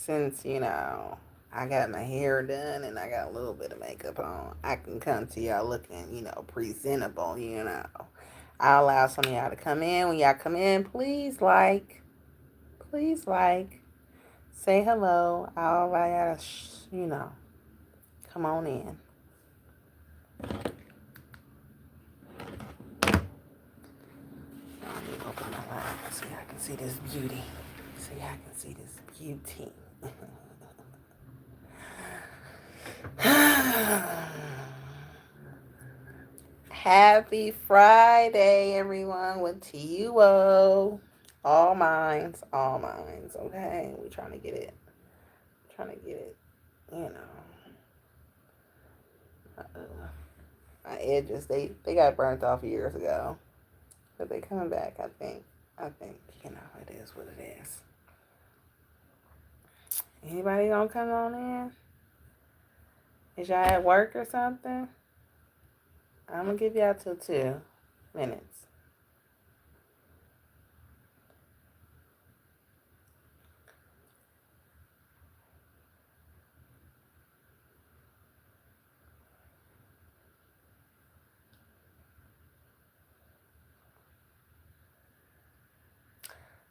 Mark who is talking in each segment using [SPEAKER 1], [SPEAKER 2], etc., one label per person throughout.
[SPEAKER 1] since, I got my hair done and I got a little bit of makeup on, I can come to y'all looking, presentable. I'll allow some of y'all to come in. When y'all come in, please, say hello. I'll allow y'all to, come on in. Let me open my light so y'all can see this beauty. Happy Friday, everyone, with T.U.O. All minds, okay? We're trying to get it, My edges, they got burnt off years ago. But they coming back, I think, it is what it is. Anybody gonna come on in? Is y'all at work or something? I'm gonna give y'all till 2 minutes.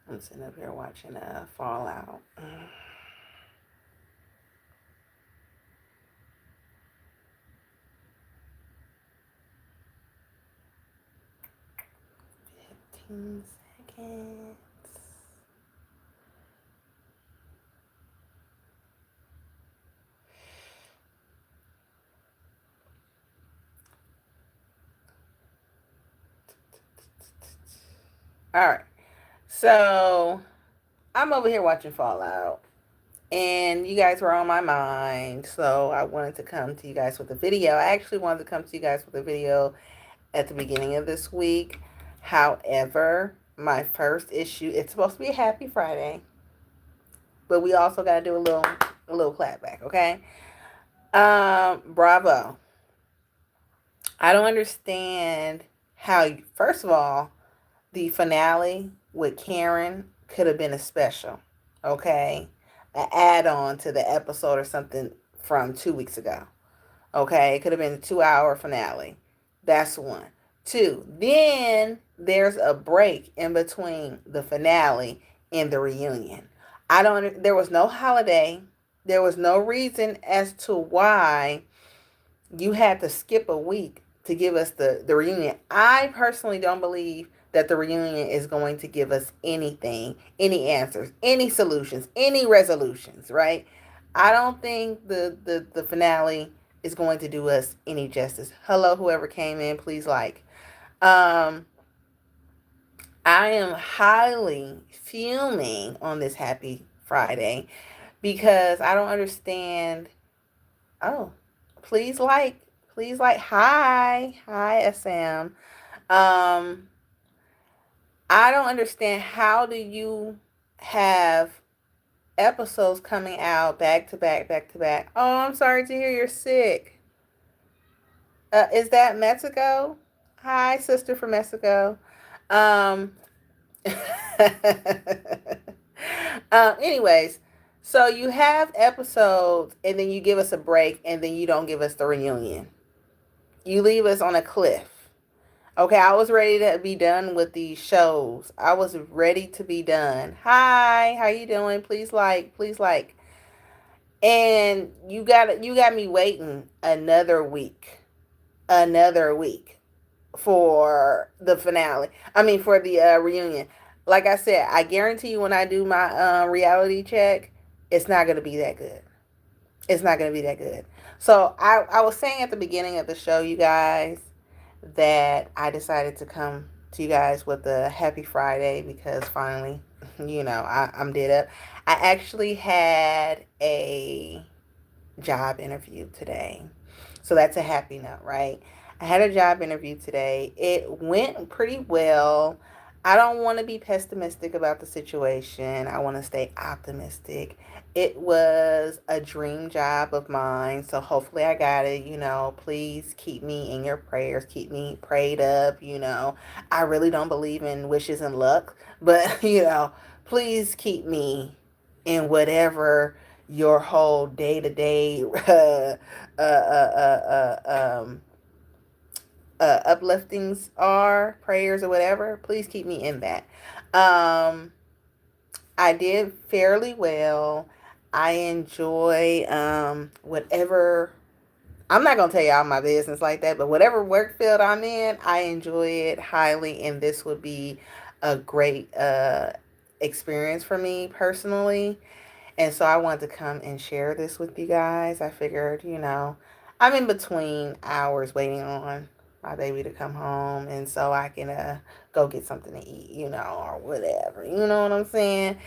[SPEAKER 1] I'm sitting up here watching Fallout. 15 seconds. All right. So I'm over here watching Fallout, and you guys were on my mind, so I wanted to come to you guys with a video. I actually wanted to come to you guys with a video at the beginning of this week. However, my first issue, it's supposed to be a happy Friday, but we also got to do a little clapback, okay? Bravo. I don't understand how, first of all, the finale with Karen could have been a special, okay? An add-on to the episode or something from 2 weeks ago, okay? It could have been a 2-hour finale. That's one. 2, then there's a break in between the finale and the reunion. There was no holiday. There was no reason as to why you had to skip a week to give us the reunion. I personally don't believe that the reunion is going to give us anything, any answers, any solutions, any resolutions, right? I don't think the finale is going to do us any justice. Hello, whoever came in, please like. I am highly fuming on this happy Friday because I don't understand. Oh, please like. Hi, SM. I don't understand, how do you have episodes coming out back to back? Oh, I'm sorry to hear you're sick. Is that Mexico? Hi, sister from Mexico. Anyways, so you have episodes and then you give us a break and then you don't give us the reunion. You leave us on a cliff. Okay, I was ready to be done with these shows. I was ready to be done. Hi, how you doing? Please like. And you got me waiting another week for the finale. I mean, for the reunion. Like I said, I guarantee you when I do my reality check, it's not going to be that good. It's not going to be that good. So I was saying at the beginning of the show, you guys, that I decided to come to you guys with a happy Friday because finally, I'm dead up. I actually had a job interview today. So that's a happy note, right? I had a job interview today. It went pretty well. I don't want to be pessimistic about the situation. I want to stay optimistic. It was a dream job of mine, so hopefully I got it. Please keep me in your prayers. Keep me prayed up. I really don't believe in wishes and luck, but please keep me in whatever your whole day to day upliftings are, prayers or whatever, please keep me in that. Um, I did fairly well. I enjoy whatever. I'm not gonna tell y'all my business like that, but whatever work field I'm in, I enjoy it highly, and this would be a great experience for me personally. And so I wanted to come and share this with you guys. I figured, I'm in between hours waiting on my baby to come home, and so I can go get something to eat, or whatever. You know what I'm saying?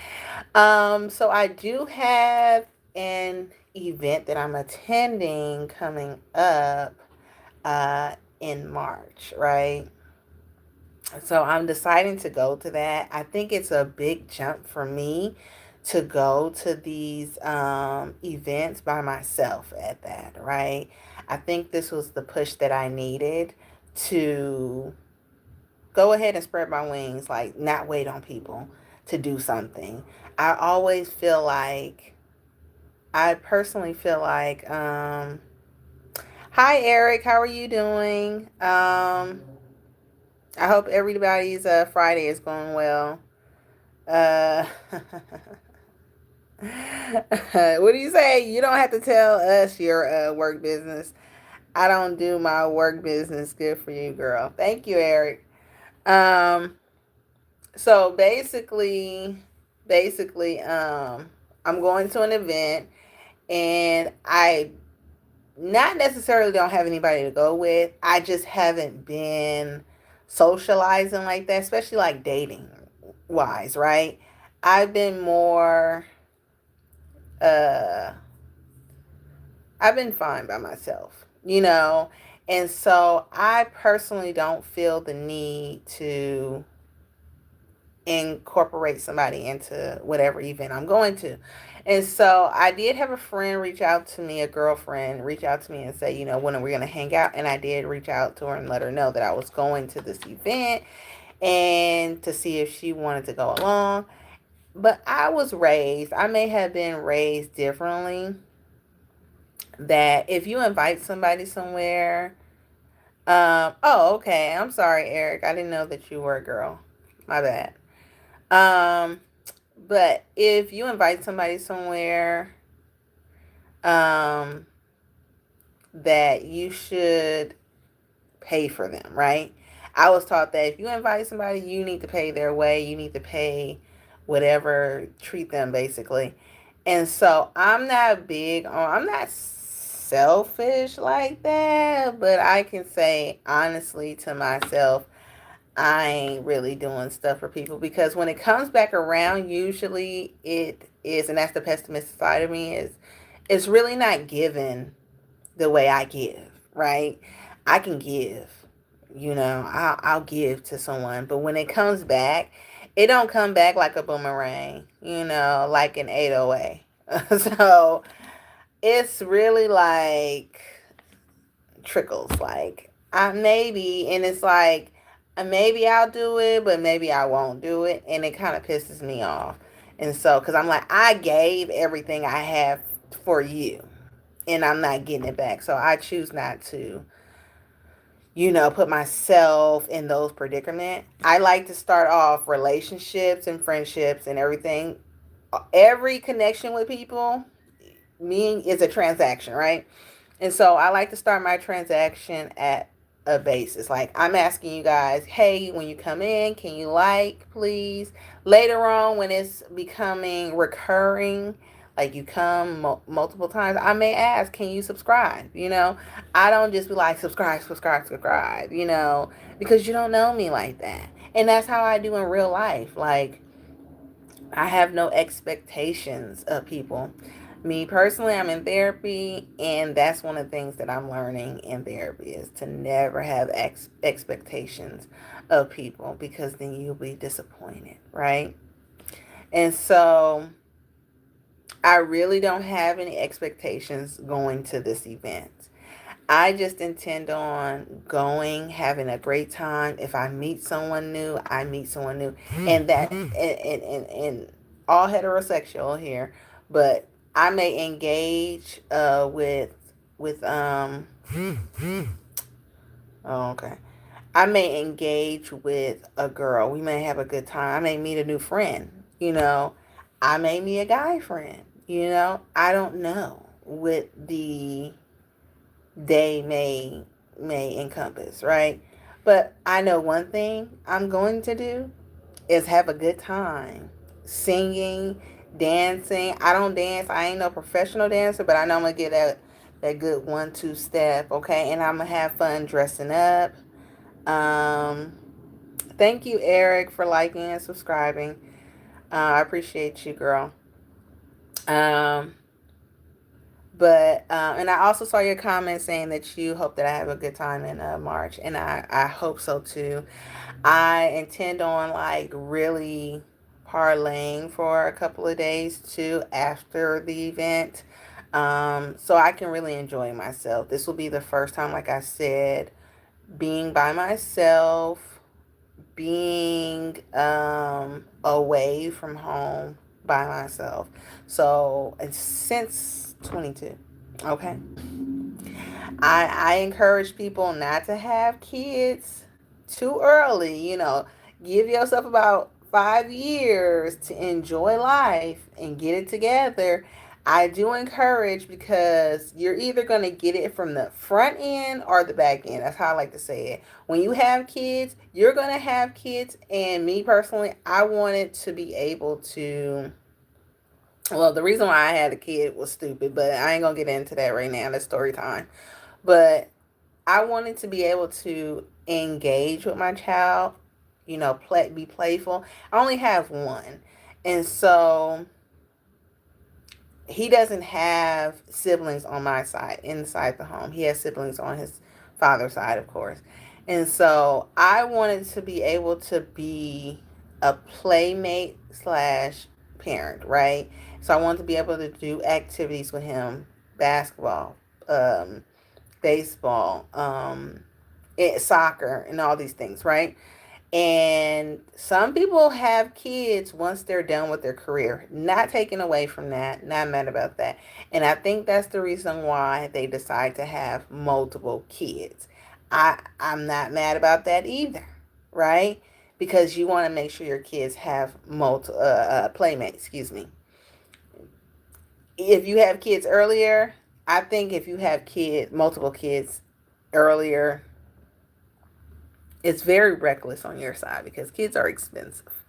[SPEAKER 1] So I do have an event that I'm attending coming up in March, right? So I'm deciding to go to that. I think it's a big jump for me to go to these events by myself at that, right? I think this was the push that I needed to go ahead and spread my wings, like not wait on people to do something. I always feel like, I personally feel like, hi Eric, how are you doing? I hope everybody's Friday is going well. Uh, what do you say? You don't have to tell us your work business. I don't do my work business. Good for you, girl. Thank you, Eric. Um, so basically, I'm going to an event, and I not necessarily don't have anybody to go with. I just haven't been socializing like that, especially like dating wise, right? I've been more uh I've been fine by myself, And so I personally don't feel the need to incorporate somebody into whatever event I'm going to. And so I did have a friend reach out to me, a girlfriend reach out to me and say, when are we going to hang out? And I did reach out to her and let her know that I was going to this event and to see if she wanted to go along. But I may have been raised differently, that if you invite somebody somewhere, oh, okay. I'm sorry, Eric. I didn't know that you were a girl. My bad. Um, but if you invite somebody somewhere, um, that you should pay for them, right? I was taught that if you invite somebody, you need to pay their way. You need to pay whatever, treat them basically. And so I'm not selfish like that, but I can say honestly to myself, I ain't really doing stuff for people, because when it comes back around, usually it is, and that's the pessimistic side of me, is it's really not given the way I give, right? I can give, I'll give to someone, but when it comes back, it don't come back like a boomerang, like an 808. So it's really like trickles. Like I maybe, and it's like maybe I'll do it, but maybe I won't do it, and it kind of pisses me off. And so, because I'm like, I gave everything I have for you, and I'm not getting it back. So I choose not to, put myself in those predicament. I like to start off relationships and friendships and everything. Every connection with people, me is a transaction, right? And so I like to start my transaction at a basis. Like I'm asking you guys, hey, when you come in, can you like, please? Later on, when it's becoming recurring, like you come multiple times, I may ask, can you subscribe? I don't just be like, subscribe, subscribe, subscribe, because you don't know me like that. And that's how I do in real life. Like, I have no expectations of people. Me personally, I'm in therapy, and that's one of the things that I'm learning in therapy is to never have expectations of people, because then you'll be disappointed, right? And so I really don't have any expectations going to this event. I just intend on going, having a great time. If I meet someone new, I meet someone new. And that, and all heterosexual here, but I may engage with oh, okay. I may engage with a girl. We may have a good time. I may meet a new friend. You know, I may meet a guy friend. You know, I don't know what the day may encompass, right? But I know one thing I'm going to do is have a good time singing, dancing. I don't dance. I ain't no professional dancer, but I know I'm gonna get that good 1-2 step, okay? And I'm gonna have fun dressing up. Um, Thank you, Eric, for liking and subscribing. I appreciate you, girl. Um, and I also saw your comment saying that you hope that I have a good time in March, and I hope so too. I intend on like really parlaying for a couple of days too after the event, so I can really enjoy myself. This will be the first time, like I said, being by myself, being away from home by myself. So it's since 22. Okay. I encourage people not to have kids too early. Give yourself about 5 years to enjoy life and get it together. I do encourage, because you're either going to get it from the front end or the back end. That's how I like to say it. When you have kids, you're going to have kids. And me personally, I wanted to be able to. Well, the reason why I had a kid was stupid, but I ain't going to get into that right now. That's story time. But I wanted to be able to engage with my child, be playful. I only have one. And so he doesn't have siblings on my side inside the home. He has siblings on his father's side, of course. And so I wanted to be able to be a playmate slash parent, right? So I wanted to be able to do activities with him, basketball, baseball, soccer, and all these things, right? And some people have kids once they're done with their career. Not taken away from that. Not mad about that. And I think that's the reason why they decide to have multiple kids. I'm not mad about that either, right? Because you want to make sure your kids have playmates. Excuse me. If you have kids earlier, I think if you have multiple kids earlier, it's very reckless on your side because kids are expensive.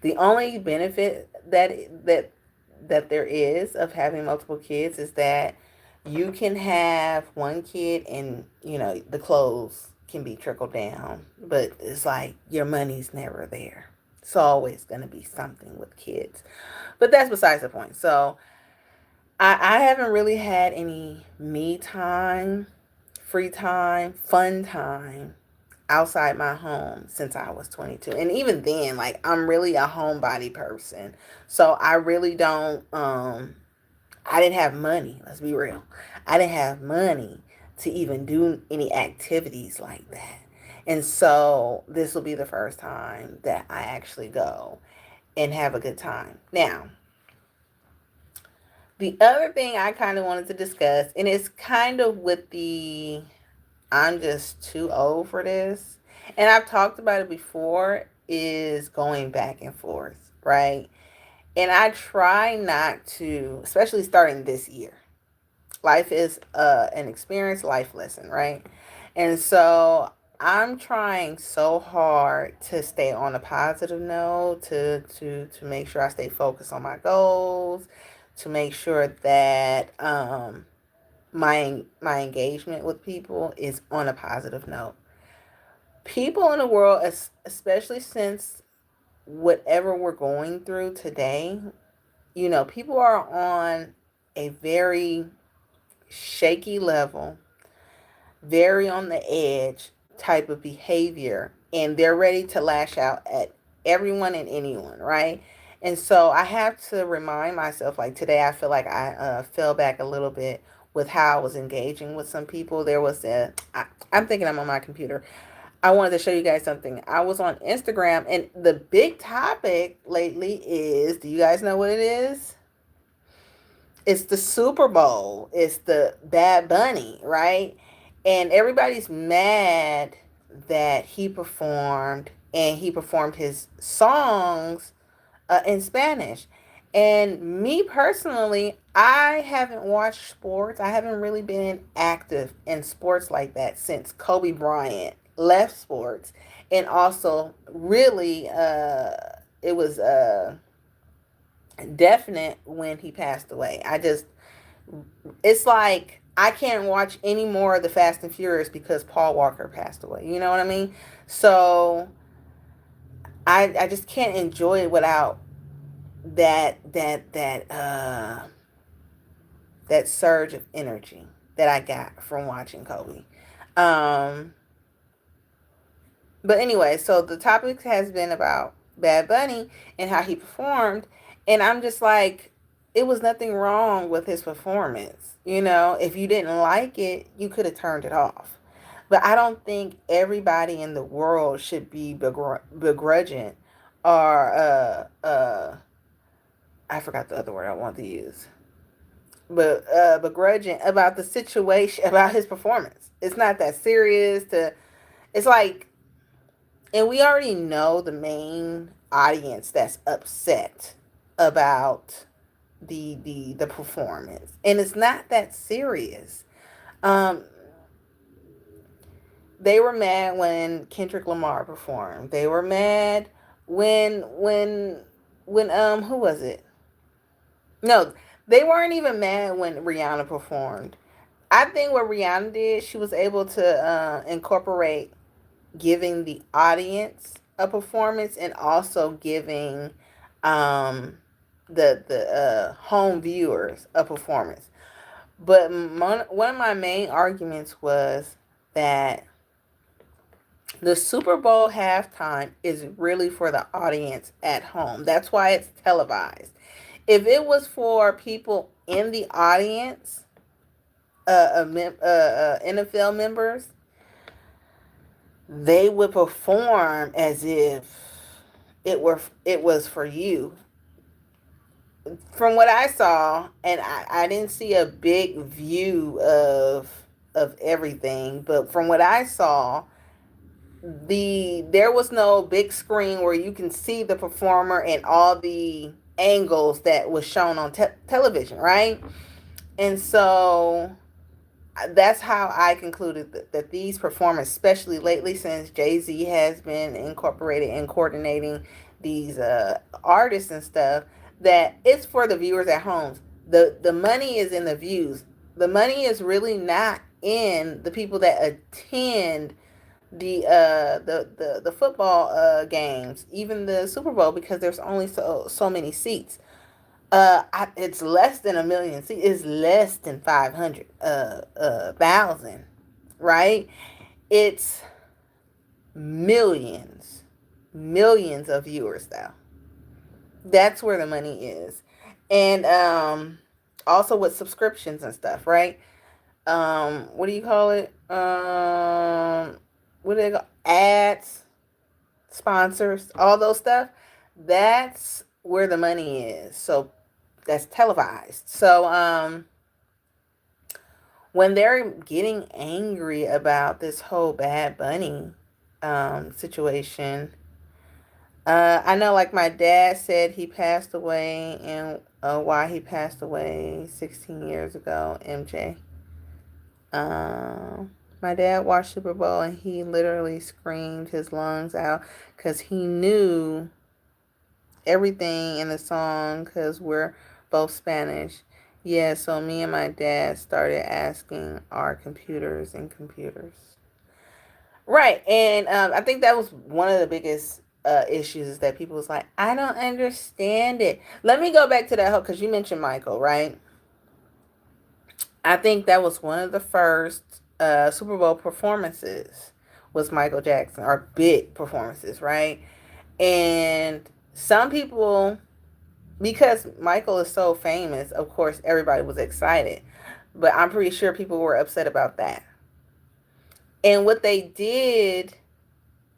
[SPEAKER 1] The only benefit that there is of having multiple kids is that you can have one kid and the clothes can be trickled down, but it's like your money's never there. It's always going to be something with kids. But that's besides the point. So I haven't really had any me time, free time, fun time outside my home since I was 22. And even then, like, I'm really a homebody person. So I really don't I didn't have money, let's be real. I didn't have money to even do any activities like that. And so this will be the first time that I actually go and have a good time. Now, the other thing I kind of wanted to discuss, and it's kind of with the I'm just too old for this. And I've talked about it before, is going back and forth, right? And I try not to, especially starting this year. Life is an experience, life lesson, right? And so I'm trying so hard to stay on a positive note, to make sure I stay focused on my goals, to make sure that my engagement with people is on a positive note. People in the world, especially since whatever we're going through today, people are on a very shaky level, very on the edge type of behavior, and they're ready to lash out at everyone and anyone, right? And so I have to remind myself, like today, I feel like I fell back a little bit with how I was engaging with some people. I'm thinking I'm on my computer. I wanted to show you guys something. I was on Instagram, and the big topic lately is, do you guys know what it is? It's the Super Bowl. It's the Bad Bunny, right? And everybody's mad that he performed, and he performed his songs in Spanish. And me personally, I haven't watched sports. I haven't really been active in sports like that since Kobe Bryant left sports. And also, really, it was definite when he passed away. It's like I can't watch any more of the Fast and Furious because Paul Walker passed away. You know what I mean? So I just can't enjoy it without that surge of energy that I got from watching Kobe. Um, but anyway, so the topic has been about Bad Bunny and how he performed, and I'm just like, it was nothing wrong with his performance. You know, if you didn't like it, you could have turned it off. But I don't think everybody in the world should be begrudging or I forgot the other word I want to use, but begrudging about the situation, about his performance. It's not that serious. It's like, and we already know the main audience that's upset about the performance, and it's not that serious. Um, they were mad when Kendrick Lamar performed. They were mad when who was it? No, they weren't even mad when Rihanna performed. I think what Rihanna did, she was able to incorporate giving the audience a performance and also giving um, the home viewers a performance. But one of my main arguments was that the Super Bowl halftime is really for the audience at home. That's why it's televised. If it was for people in the audience, NFL members, they would perform as if it was for you. From what I saw, and I didn't see a big view of everything, but from what I saw, there was no big screen where you can see the performer and all the angles that was shown on television, right? And so that's how I concluded that these performers, especially lately since Jay-Z has been incorporated and coordinating these artists and stuff, that it's for the viewers at home. The money is in the views. The money is really not in the people that attend the football games, even the Super Bowl, because there's only so many seats. It's less than a million seats. It's less than 500 thousand, right? It's millions, millions of viewers though. That's where the money is, and also with subscriptions and stuff, right? What do you call it? What do they go? Ads, sponsors, all those stuff. That's where the money is. So that's televised. So when they're getting angry about this whole Bad Bunny situation, I know, like my dad said, he passed away, and why he passed away 16 years ago. MJ. My dad watched Super Bowl and he literally screamed his lungs out because he knew everything in the song because we're both Spanish. Yeah, so me and my dad started asking our computers and computers. Right, and I think that was one of the biggest issues is that people was like, I don't understand it. Let me go back to that whole, because you mentioned Michael, right? I think that was one of the first Super Bowl performances was Michael Jackson, or big performances, right? And some people, because Michael is so famous, of course, everybody was excited. But I'm pretty sure people were upset about that. And what they did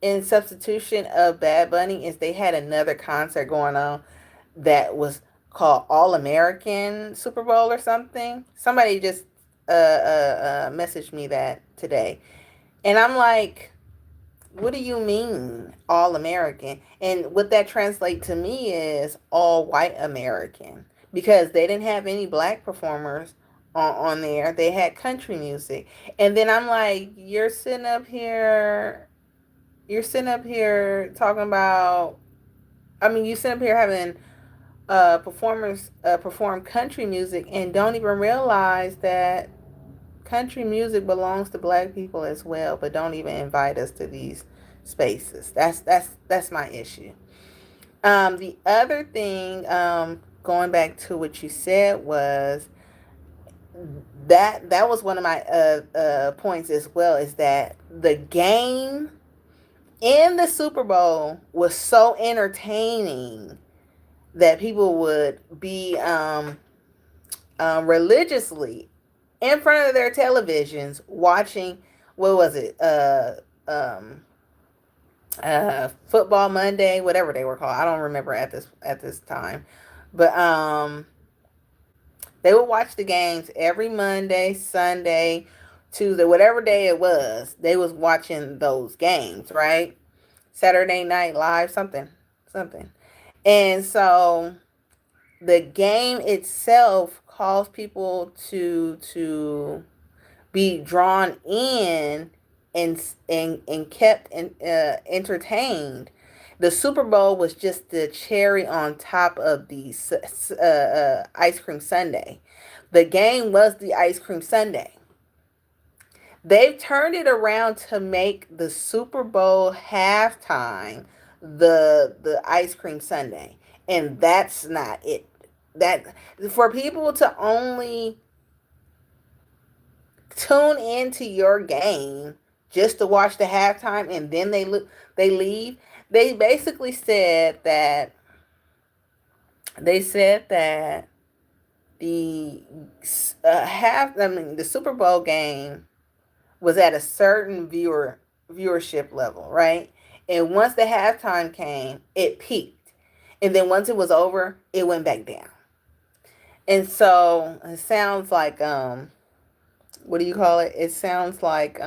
[SPEAKER 1] in substitution of Bad Bunny is they had another concert going on that was called All American Super Bowl or something. Somebody just messaged me that today, and I'm like, what do you mean all American? And what that translates to me is all white American, because they didn't have any black performers on there. They had country music. And then I'm like, you're sitting up here talking about, I mean, you sitting up here having performers perform country music and don't even realize that country music belongs to black people as well, but don't even invite us to these spaces. That's my issue. The other thing, going back to what you said, was that was one of my points as well. Is that the game in the Super Bowl was so entertaining that people would be religiously in front of their televisions watching, what was it, football Monday, whatever they were called. I don't remember at this time, but they would watch the games every Monday, Sunday, Tuesday, whatever day it was. They was watching those games, right? Saturday Night Live, something, and so the game itself caused people to be drawn in and kept entertained. The Super Bowl was just the cherry on top of the ice cream sundae. The game was the ice cream sundae. They've turned it around to make the Super Bowl halftime the ice cream sundae, and that's not it. That, for people to only tune into your game just to watch the halftime and then they leave. They basically said that the the Super Bowl game was at a certain viewership level, right? And once the halftime came, it peaked. And then once it was over, it went back down. And so it sounds like what do you call it? It sounds like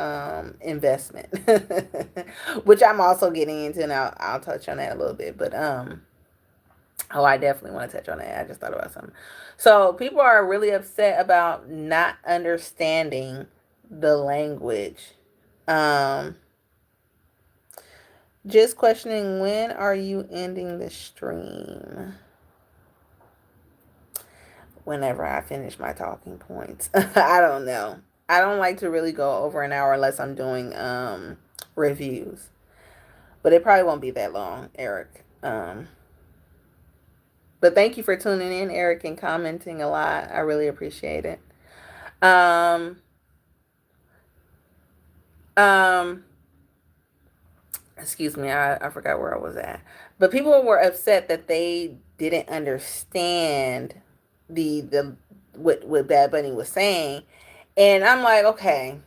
[SPEAKER 1] investment, which I'm also getting into, and I'll touch on that a little bit. But oh, I definitely want to touch on that. I just thought about something. So people are really upset about not understanding the language. Um, just questioning, when are you ending the stream? Whenever I finish my talking points. I don't know. I don't like to really go over an hour unless I'm doing reviews. But it probably won't be that long, Eric. But thank you for tuning in, Eric, and commenting a lot. I really appreciate it. Um, um, excuse me, I forgot where I was at. But people were upset that they didn't understand the what Bad Bunny was saying. And I'm like, okay,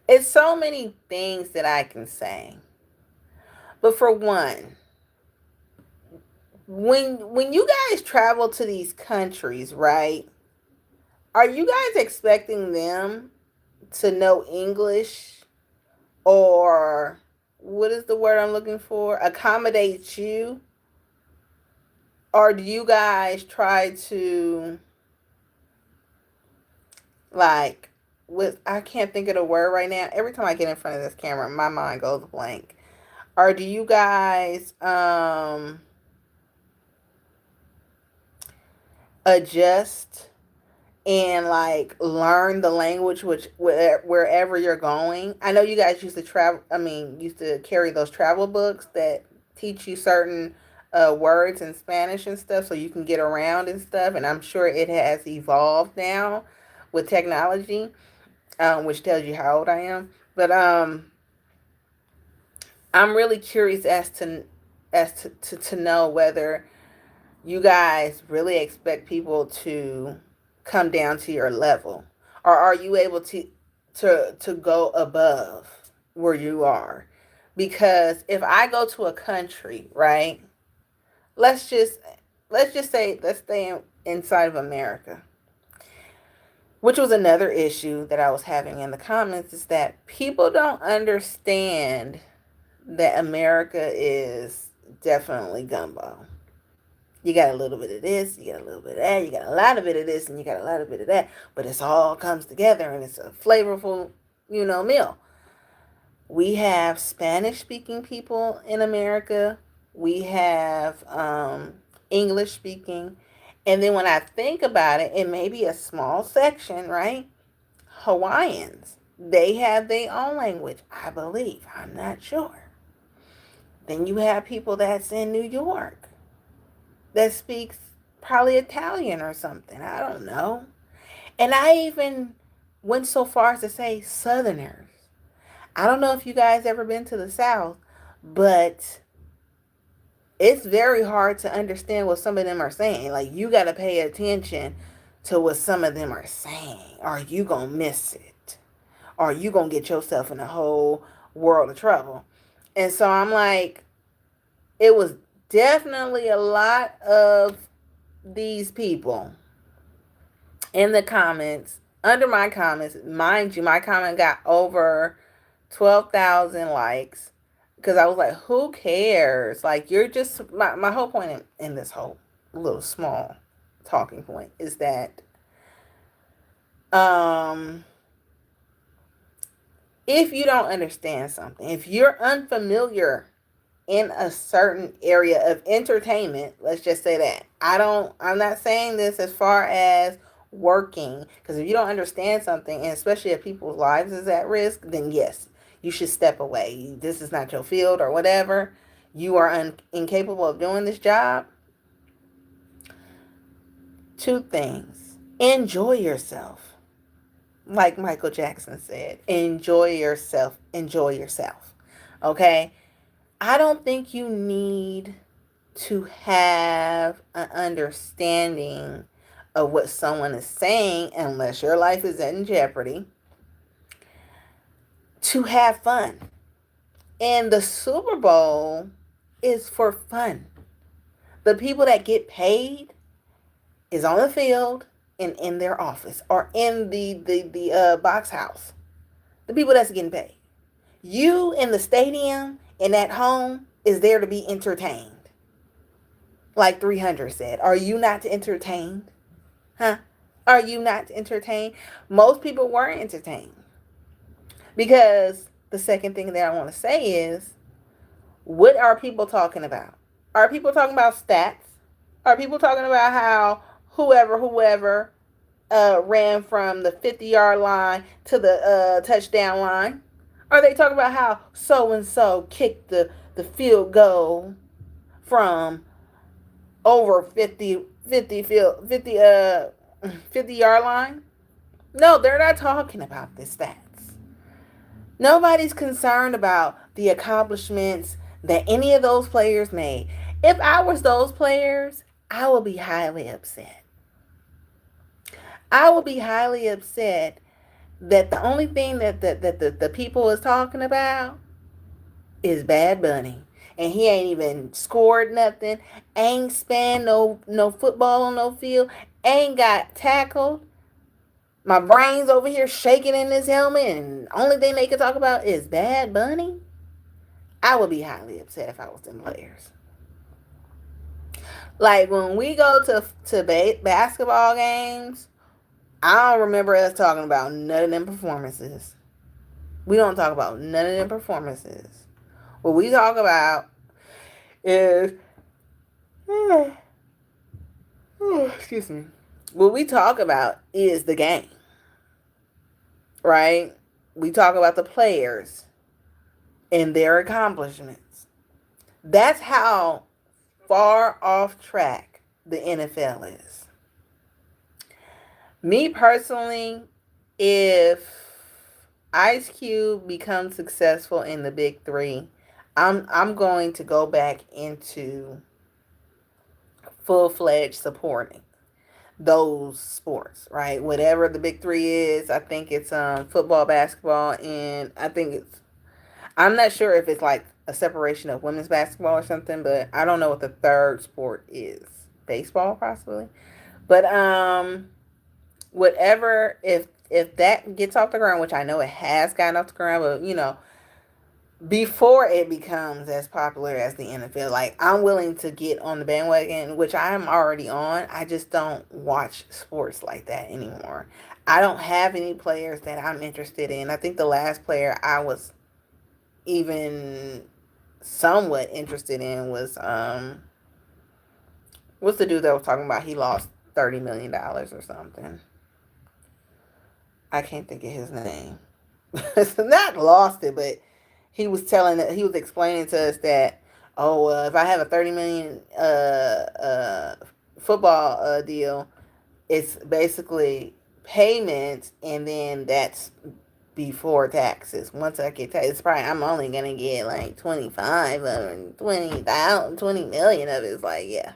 [SPEAKER 1] it's so many things that I can say. But for one, when you guys travel to these countries, right? Are you guys expecting them to know English, or what is the word I'm looking for? Accommodate you? Or do you guys try to, like, with, I can't think of the word right now. Every time I get in front of this camera, my mind goes blank. Or do you guys adjust and like learn the language which wherever you're going? I know you guys used to travel, I mean, used to carry those travel books that teach you certain words in Spanish and stuff so you can get around and stuff, and I'm sure it has evolved now with technology, which tells you how old I am. But I'm really curious to know whether you guys really expect people to come down to your level, or are you able to go above where you are? Because if I go to a country, right, let's just let's stay inside of America, which was another issue that I was having in the comments, is that people don't understand that America is definitely gumbo. You got a little bit of this, you got a little bit of that, you got a lot of bit of this, and you got a lot of bit of that, but it's all comes together and it's a flavorful, meal. We have Spanish speaking people in America. We have English speaking. And then when I think about it, it may be a small section, right? Hawaiians. They have their own language, I believe. I'm not sure. Then you have people that's in New York that speaks probably Italian or something. I don't know. And I even went so far as to say Southerners. I don't know if you guys ever been to the South, but it's very hard to understand what some of them are saying. Like, you got to pay attention to what some of them are saying, or you going to miss it, or you going to get yourself in a whole world of trouble. And so I'm like, it was definitely a lot of these people in the comments, under my comments. Mind you, my comment got over 12,000 likes, because I was like, who cares? Like, you're just, my whole point in this whole little small talking point is that um if you don't understand something, if you're unfamiliar in a certain area of entertainment, let's just say that. I'm not saying this as far as working, because if you don't understand something, and especially if people's lives is at risk, then yes, you should step away. This is not your field or whatever. You are incapable of doing this job. Two things. Enjoy yourself. Like Michael Jackson said, enjoy yourself. Enjoy yourself. Okay? I don't think you need to have an understanding of what someone is saying, unless your life is in jeopardy, to have fun. And the Super Bowl is for fun. The people that get paid is on the field and in their office, or in the box house. The people that's getting paid. You in the stadium and at home is there to be entertained. Like 300 said, are you not entertained? Huh? Are you not entertained? Most people weren't entertained. Because the second thing that I want to say is, what are people talking about? Are people talking about stats? Are people talking about how whoever ran from the 50-yard line to the touchdown line? Are they talking about how so and so kicked the field goal from over 50 yard line? No, they're not talking about the stats. Nobody's concerned about the accomplishments that any of those players made. If I was those players, I would be highly upset. I would be highly upset that the only thing that the people is talking about is Bad Bunny. And he ain't even scored nothing, ain't spanned no football on no field, ain't got tackled. My brain's over here shaking in this helmet, and the only thing they can talk about is Bad Bunny. I would be highly upset if I was them players. Like, when we go to basketball games, I don't remember us talking about none of them performances. We don't talk about none of them performances. What we talk about is, excuse me. What we talk about is the game, right? We talk about the players and their accomplishments. That's how far off track the NFL is. Me personally, if Ice Cube becomes successful in the big three, I'm going to go back into full-fledged supporting those sports, right? Whatever the big three is, I think it's football, basketball, and I'm not sure if it's like a separation of women's basketball or something, but I don't know what the third sport is. Baseball, possibly. But whatever, if that gets off the ground, which I know it has gotten off the ground, but before it becomes as popular as the NFL, like I'm willing to get on the bandwagon, which I am already on. I just don't watch sports like that anymore. I don't have any players that I'm interested in. I think the last player I was even somewhat interested in was what's the dude that was talking about he lost $30 million or something. I can't think of his name. Not lost it, but he was explaining to us that if I have a 30 million football deal, it's basically payments, and then that's before taxes. Once I get taxes, probably I'm only gonna get like 25 or 20,000, 20 million of it. It's like, yeah,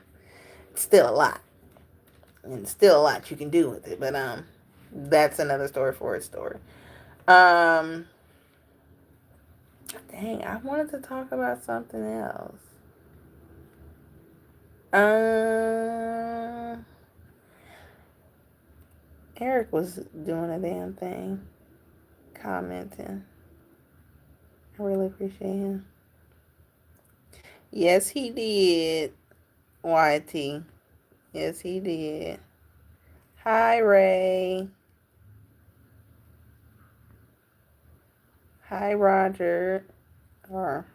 [SPEAKER 1] it's still a lot, and still a lot you can do with it. But that's another story for its story. Um, Dang, I wanted to talk about something else. Um, Eric was doing a damn thing, commenting. I really appreciate him. Yes, he did. YT. Yes, he did. Hi, Ray. Hi, Roger. Or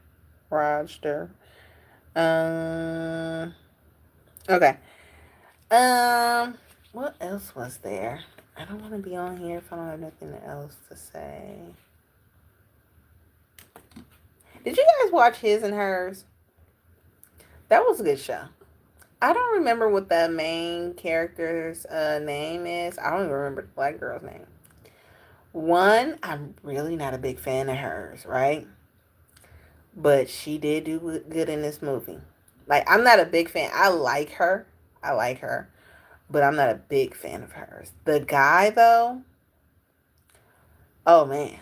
[SPEAKER 1] Roger. Um. Okay. What else was there? I don't want to be on here if I don't have nothing else to say. Did you guys watch His and Hers? That was a good show. I don't remember what the main character's name is. I don't even remember the black girl's name. One, I'm really not a big fan of hers, right? But she did do good in this movie. Like, I'm not a big fan. I like her. I like her. But I'm not a big fan of hers. The guy, though, oh man.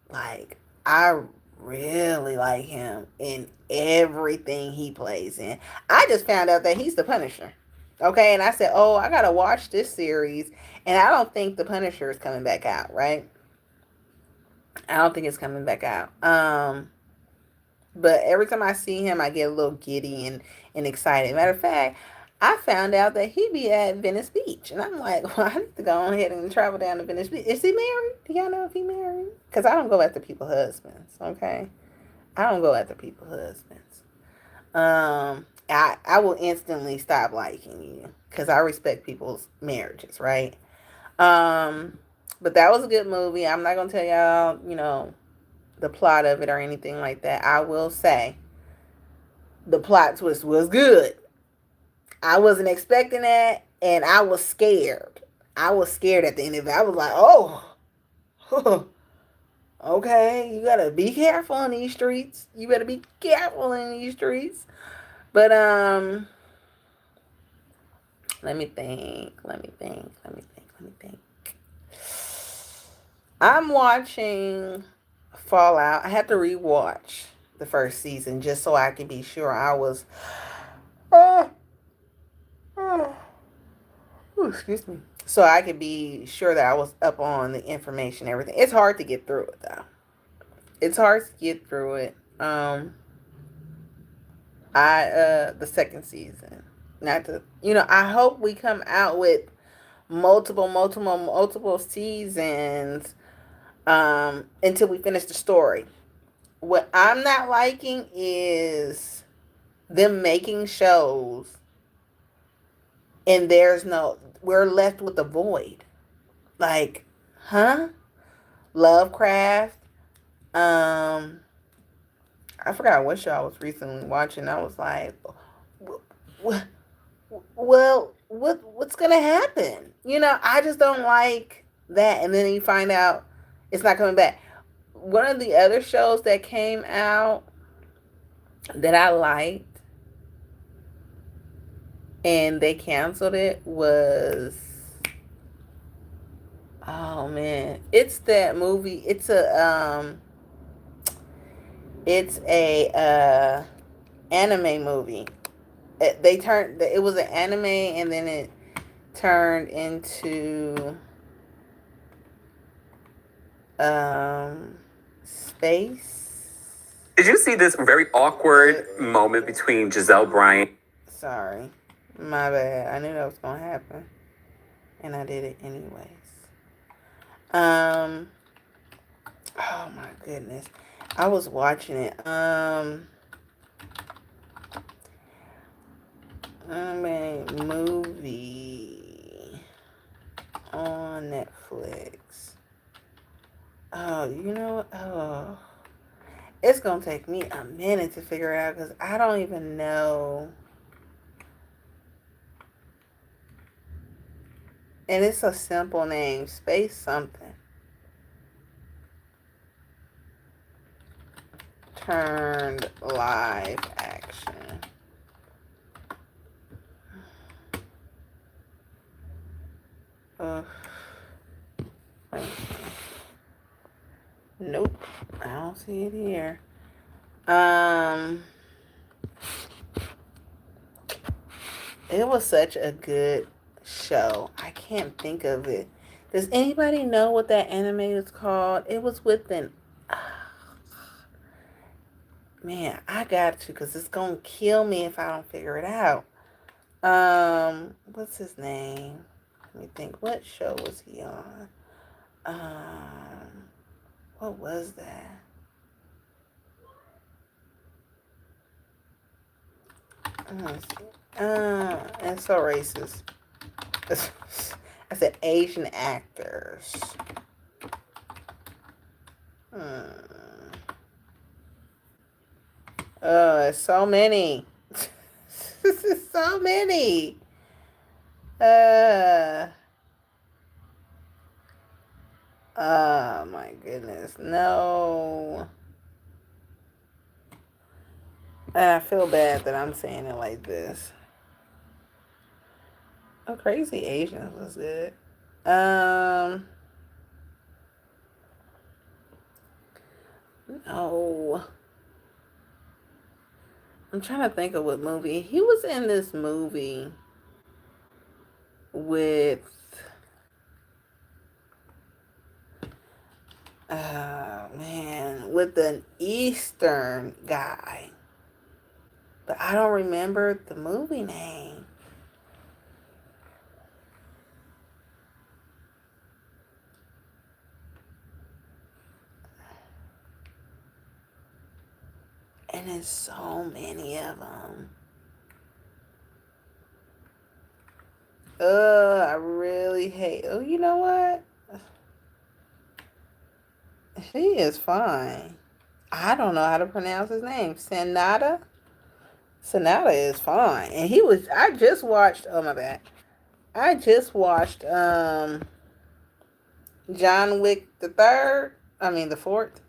[SPEAKER 1] Like, I really like him in everything he plays in. I just found out that he's the Punisher. Okay, and I said, oh, I gotta watch this series. And I don't think the Punisher is coming back out, right? I don't think it's coming back out. But every time I see him, I get a little giddy and excited. Matter of fact, I found out that he be at Venice Beach. And I'm like, well, I need to go ahead and travel down to Venice Beach. Is he married? Do y'all know if he married? Because I don't go after people's husbands, okay? I don't go after people's husbands. I will instantly stop liking you because I respect people's marriages, right? Um, but that was a good movie. I'm not going to tell y'all, the plot of it or anything like that. I will say the plot twist was good. I wasn't expecting that, and I was scared. I was scared at the end of it. I was like, oh, okay, you gotta be careful in these streets. You better be careful in these streets. But let me think. I'm watching Fallout. I had to rewatch the first season just so I could be sure I was. Uh, uh, excuse me. So I could be sure that I was up on the information, everything. It's hard to get through it though. It's hard to get through it. The second season. Not to I hope we come out with multiple seasons until we finish the story. What I'm not liking is them making shows and we're left with a void. Like, huh? Lovecraft. Um, I forgot what show I was recently watching. I was like, well, what's gonna happen? I just don't like that. And then you find out it's not coming back. One of the other shows that came out that I liked and they canceled it was, oh man, it's that movie. It's a anime movie. It was an anime and then it turned into um space.
[SPEAKER 2] Did you see this very awkward moment between Giselle Bryant?
[SPEAKER 1] Sorry. My bad. I knew that was gonna happen. And I did it anyways. Um oh my goodness. I was watching it. Movie on Netflix. Oh, you know what? Oh. It's gonna take me a minute to figure it out because I don't even know. And it's a simple name, space something. Turned live action. Ugh. Nope, I don't see it here. It was such a good show. I can't think of it. Does anybody know what that anime is called? It was with an. Man, I got to because it's gonna kill me if I don't figure it out. What's his name? Let me think. What show was he on? What was that? And so racist. I said Asian actors. So many. So many. Oh my goodness. No. I feel bad that I'm saying it like this. Oh, Crazy Asians was good. No. I'm trying to think of what movie. He was in this movie with with an Eastern guy. But I don't remember the movie name. And there's so many of them. I really hate. Oh, you know what? He is fine. I don't know how to pronounce his name. Sanada is fine. And he was. I just watched. Oh my bad. I just watched John Wick the third. I mean the fourth.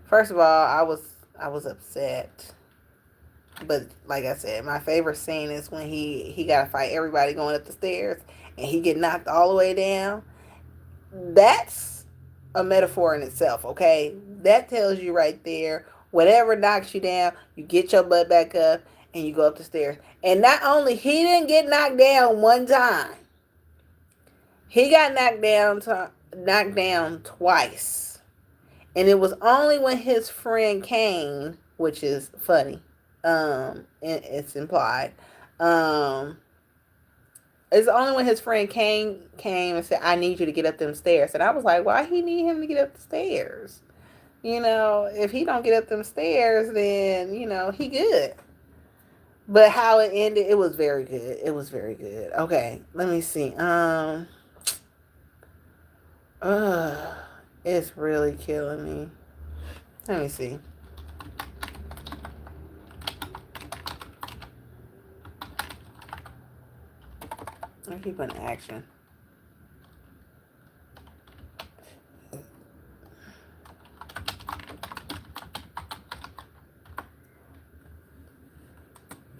[SPEAKER 1] First of all, I was upset. But like I said, my favorite scene is when he got to fight everybody going up the stairs and he get knocked all the way down. That's a metaphor in itself, okay? That tells you right there, whatever knocks you down, you get your butt back up and you go up the stairs. And not only he didn't get knocked down one time, he got knocked down twice. And it was only when his friend came, which is funny. It's implied. Um, it's only when his friend came and said, "I need you to get up them stairs," and I was like, "Why he need him to get up the stairs? You know, if he don't get up them stairs, then he good." But how it ended, it was very good. It was very good. Okay, let me see. Uh, it's really killing me. Let me see. I keep on action.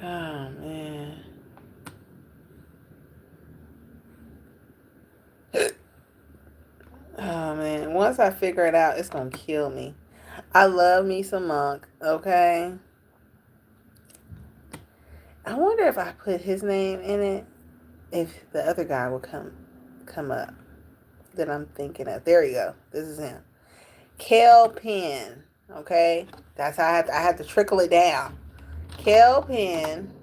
[SPEAKER 1] Oh man. Oh man. Once I figure it out, it's gonna kill me. I love me some Monk. Okay. I wonder if I put his name in it, if the other guy will come up that I'm thinking of. There you go. This is him. Kel Penn. Okay. That's how I have to trickle it down. Kel Penn.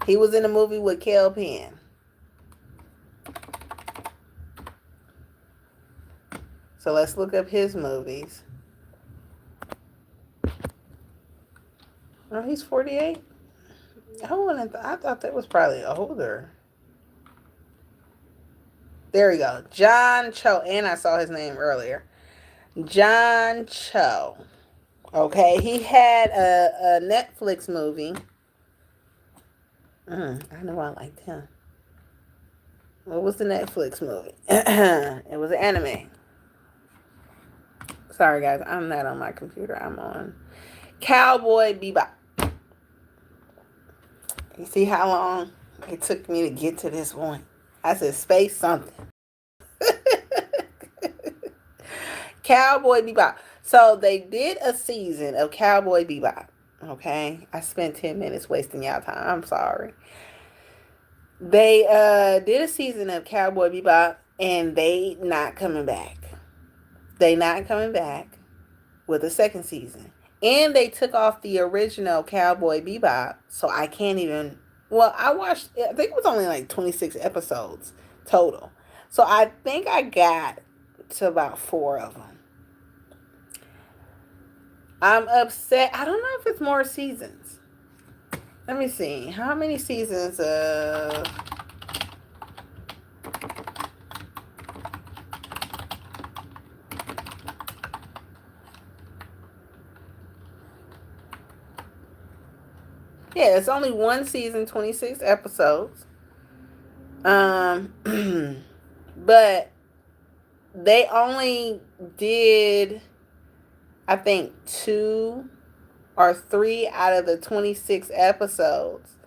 [SPEAKER 1] He was in a movie with Kel Penn. So let's look up his movies. Oh, he's 48. I thought that was probably older. There we go. John Cho. And I saw his name earlier. John Cho. Okay. He had a Netflix movie. I know I liked him. What was the Netflix movie? It was an anime. Sorry, guys. I'm not on my computer. I'm on Cowboy Bebop. You see how long it took me to get to this point? I said space something. Cowboy Bebop. So they did a season of Cowboy Bebop. Okay. I spent 10 minutes wasting y'all time. I'm sorry. They did a season of Cowboy Bebop and they not coming back. They not coming back with a second season. And they took off the original Cowboy Bebop, so I can't even. Well, I watched. I think it was only like 26 episodes total, so I think I got to about 4 of them. I'm upset. I don't know if it's more seasons. Let me see. How many seasons of. Yeah, it's only one season, 26 episodes. But they only did, I think, 2 or 3 out of the 26 episodes.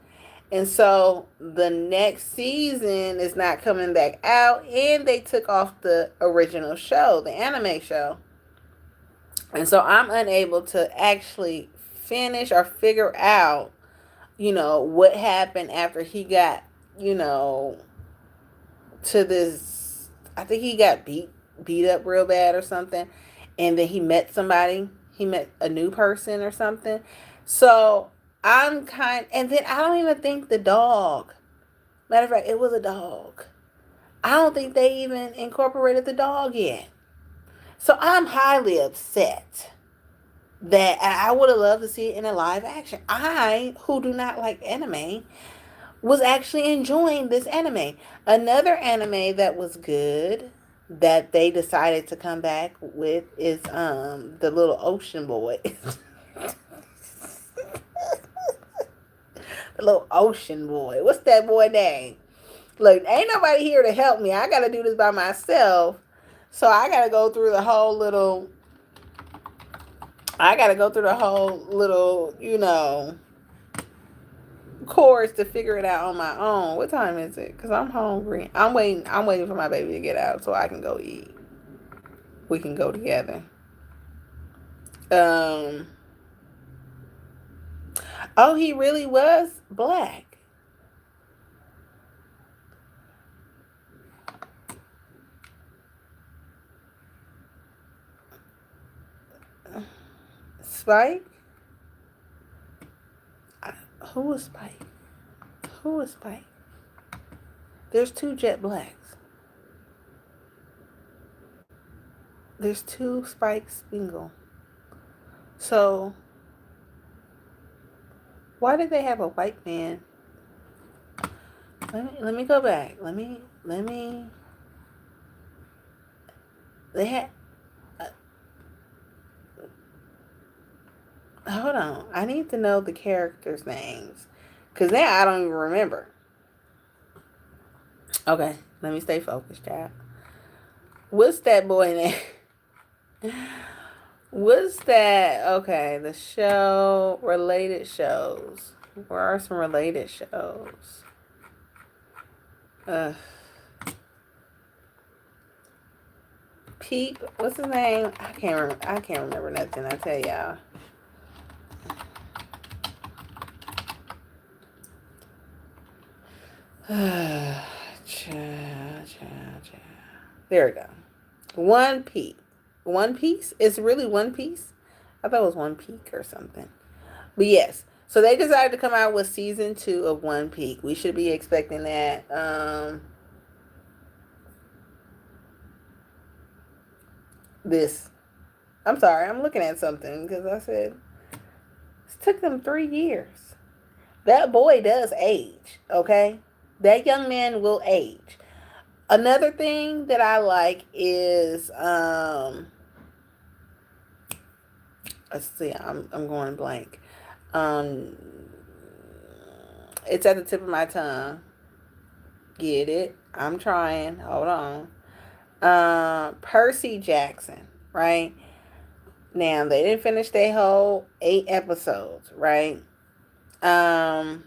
[SPEAKER 1] And so the next season is not coming back out. And they took off the original show, the anime show. And so I'm unable to actually finish or figure out, what happened after he got, to this. I think he got beat up real bad or something. And then he met somebody. He met a new person or something. So and then I don't even think the dog. Matter of fact, it was a dog. I don't think they even incorporated the dog yet. So I'm highly upset that I would have loved to see it in a live action. I, who do not like anime, was actually enjoying this anime. Another anime that was good that they decided to come back with is the little ocean boy. The little ocean boy. What's that boy name? Look, ain't nobody here to help me. I gotta do this by myself. So I gotta go through the whole little course to figure it out on my own. What time is it? Because I'm hungry. I'm waiting for my baby to get out so I can go eat. We can go together. Um oh, he really was black. Spike? Who was Spike? Who was Spike? There's 2 Jet Blacks. There's 2 Spike Spingle. So why did they have a white man? Let me go back. They had. Hold on. I need to know the characters' names. Because now I don't even remember. Okay. Let me stay focused, child. What's that boy name? What's that? Okay. The show. Related shows. Where are some related shows? Peep, what's his name? I can't remember nothing. I tell y'all. There we go. One Peak. One Piece? It's really One Piece? I thought it was One Peak or something. But yes. So they decided to come out with season 2 of One Peak. We should be expecting that. This. I'm sorry, I'm looking at something because I said it took them 3 years. That boy does age, okay? That young man will age. Another thing that I like is let's see, I'm going blank. Um it's at the tip of my tongue. Get it? I'm trying. Hold on. Percy Jackson, right? Now they didn't finish their whole 8 episodes, right? Um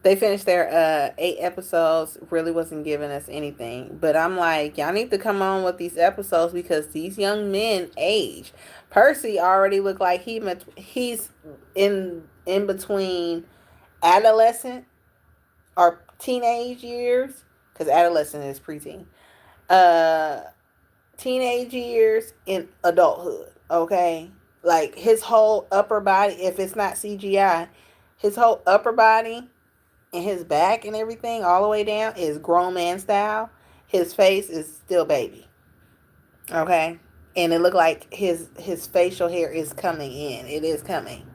[SPEAKER 1] they finished their 8 episodes, really wasn't giving us anything. But I'm like, y'all need to come on with these episodes because these young men age. Percy already looked like he's in between adolescent or teenage years, because adolescent is preteen. Uh Teenage years in adulthood, okay? Like his whole upper body, if it's not CGI, his whole upper body and his back and everything all the way down is grown man style. His face is still baby. Okay? And it looked like his facial hair is coming in. It is coming.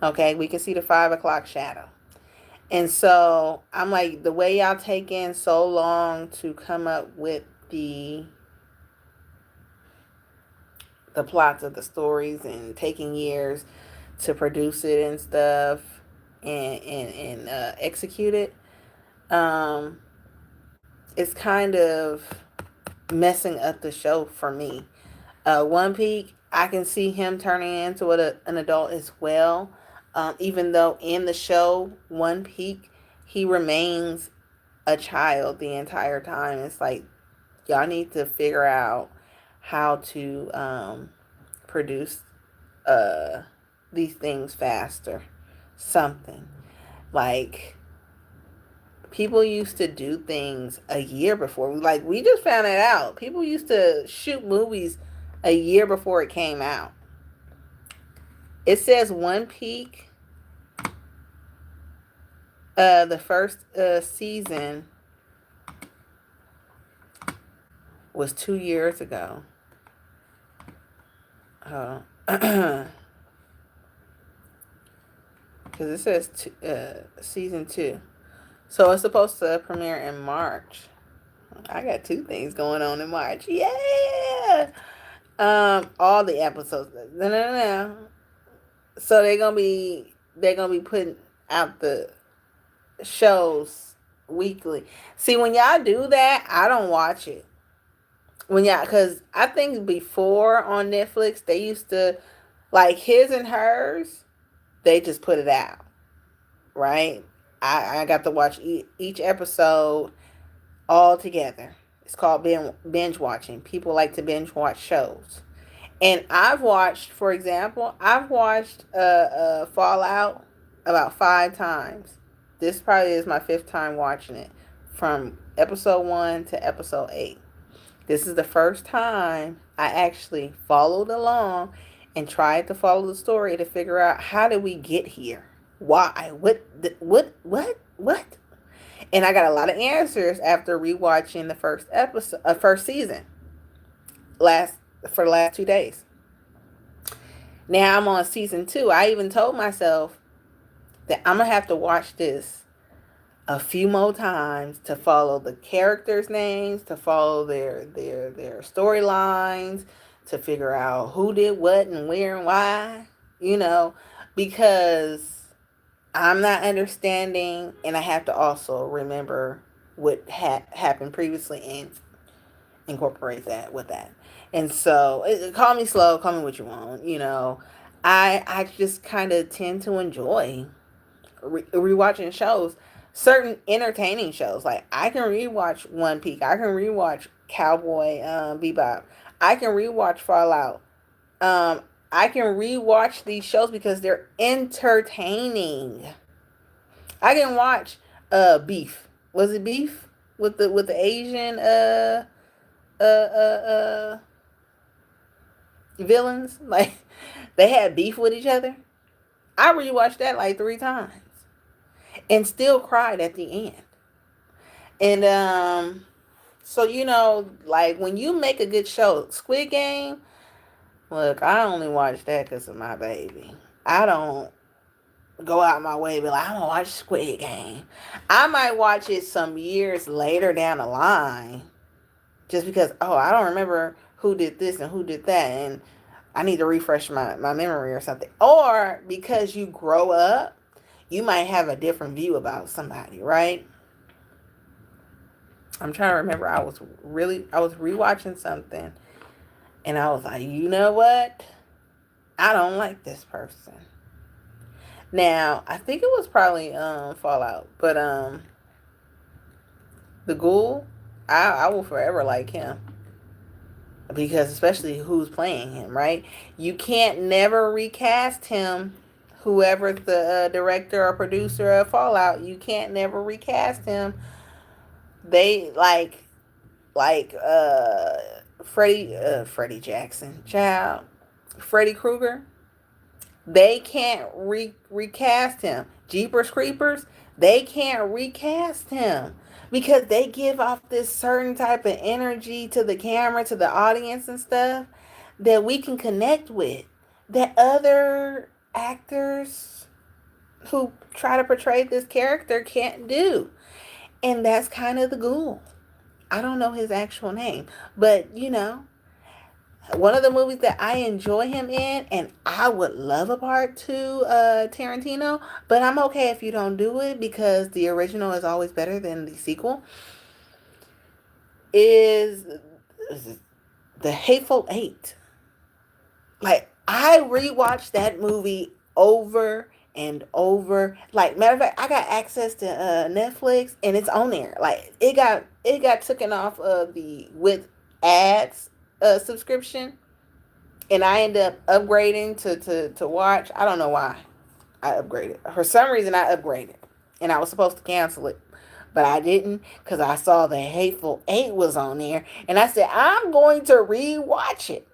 [SPEAKER 1] Okay? We can see the 5 o'clock shadow. And so I'm like, the way y'all taking so long to come up with the plots of the stories and taking years to produce it and stuff and execute it, um, it's kind of messing up the show for me. One Peak, I can see him turning into an adult as well. Even though in the show One Peak, he remains a child the entire time. It's like y'all need to figure out how to produce uh, these things faster. Something like people used to do things a year before. Like we just found it out. People used to shoot movies a year before it came out. It says One Peak. The first season was 2 years ago. Because it says season 2. So it's supposed to premiere in March. I got 2 things going on in March. Yeah. All the episodes. No. So they're gonna be putting out the shows weekly. See, when y'all do that, I don't watch it. When y'all, cause I think before on Netflix they used to like His and Hers. They just put it out, right? I got to watch each episode all together. It's called binge watching. People like to binge watch shows. And I've watched, for example, I've watched Fallout about 5 times. This probably is my 5th time watching it from episode 1 to episode 8. This is the first time I actually followed along and tried to follow the story to figure out how did we get here? Why? What? And I got a lot of answers after rewatching the first episode, first season, last for the last 2 days. Now I'm on season 2. I even told myself that I'm gonna have to watch this a few more times to follow the characters' names, to follow their storylines, to figure out who did what and where and why. You know, because I'm not understanding, and I have to also remember what happened previously and incorporate that with that. And so, call me slow, call me what you want. I just kind of tend to enjoy rewatching shows. certain entertaining shows. Like I can rewatch One Piece. I can rewatch Cowboy Bebop. I can rewatch Fallout. Um, I can rewatch these shows because they're entertaining. I can watch Beef. Was it Beef with the Asian uh uh uh villains? Like they had beef with each other. I rewatched that like 3 times and still cried at the end. And so like when you make a good show, Squid Game. Look, I only watch that because of my baby. I don't go out my way and be like, I'm gonna watch Squid Game. I might watch it some years later down the line, just because I don't remember who did this and who did that, and I need to refresh my memory or something. Or because you grow up, you might have a different view about somebody, right? I'm trying to remember. I was rewatching something, and I was like, you know what? I don't like this person. Now I think it was probably Fallout, but the Ghoul, I will forever like him because especially who's playing him, right? You can't never recast him. Whoever the director or producer of Fallout, you can't never recast him. They like Freddie Jackson, child, Freddy Krueger. They can't recast him. Jeepers Creepers, they can't recast him because they give off this certain type of energy to the camera, to the audience and stuff that we can connect with that other actors who try to portray this character can't do. And that's kind of the ghoul. I don't know his actual name, but one of the movies that I enjoy him in, and I would love a part two, Tarantino, but I'm okay if you don't do it because the original is always better than the sequel. Is the Hateful Eight? Like I rewatched that movie over and over. Like matter of fact, I got access to Netflix, and it's on there. Like it got taken off of the with ads subscription, and I ended up upgrading to watch. I don't know why I upgraded. For some reason, I upgraded, and I was supposed to cancel it, but I didn't because I saw the Hateful Eight was on there, and I said I'm going to rewatch it.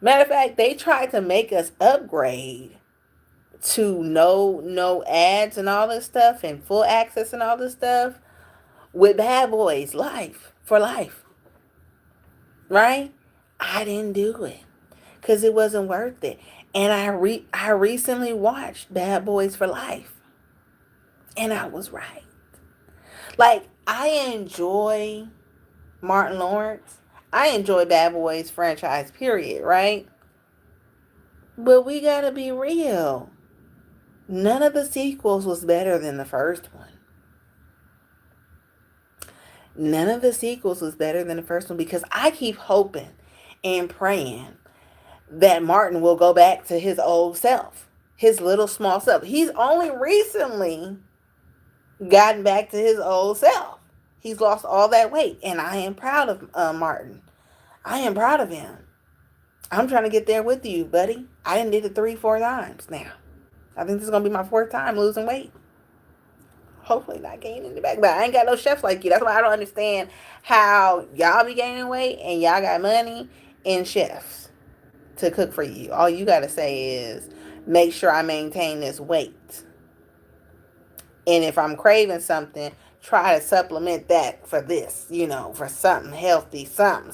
[SPEAKER 1] Matter of fact, they tried to make us upgrade to no ads and all this stuff and full access and all this stuff with Bad Boys Life for life, right? I didn't do it because it wasn't worth it. And I recently watched Bad Boys for Life, and I was right. Like I enjoy Martin Lawrence. I enjoy Bad Boys franchise, period, right? But we gotta be real. None of the sequels was better than the first one. None of the sequels was better than the first one because I keep hoping and praying that Martin will go back to his old self, his little small self. He's only recently gotten back to his old self. He's lost all that weight, and I am proud of Martin. I am proud of him. I'm trying to get there with you, buddy. I done did it 3, 4 times now. I think this is gonna be my 4th time losing weight. Hopefully not gaining it back, but I ain't got no chefs like you. That's why I don't understand how y'all be gaining weight and y'all got money and chefs to cook for you. All you gotta say is make sure I maintain this weight. And if I'm craving something, try to supplement that for this, for something healthy, something.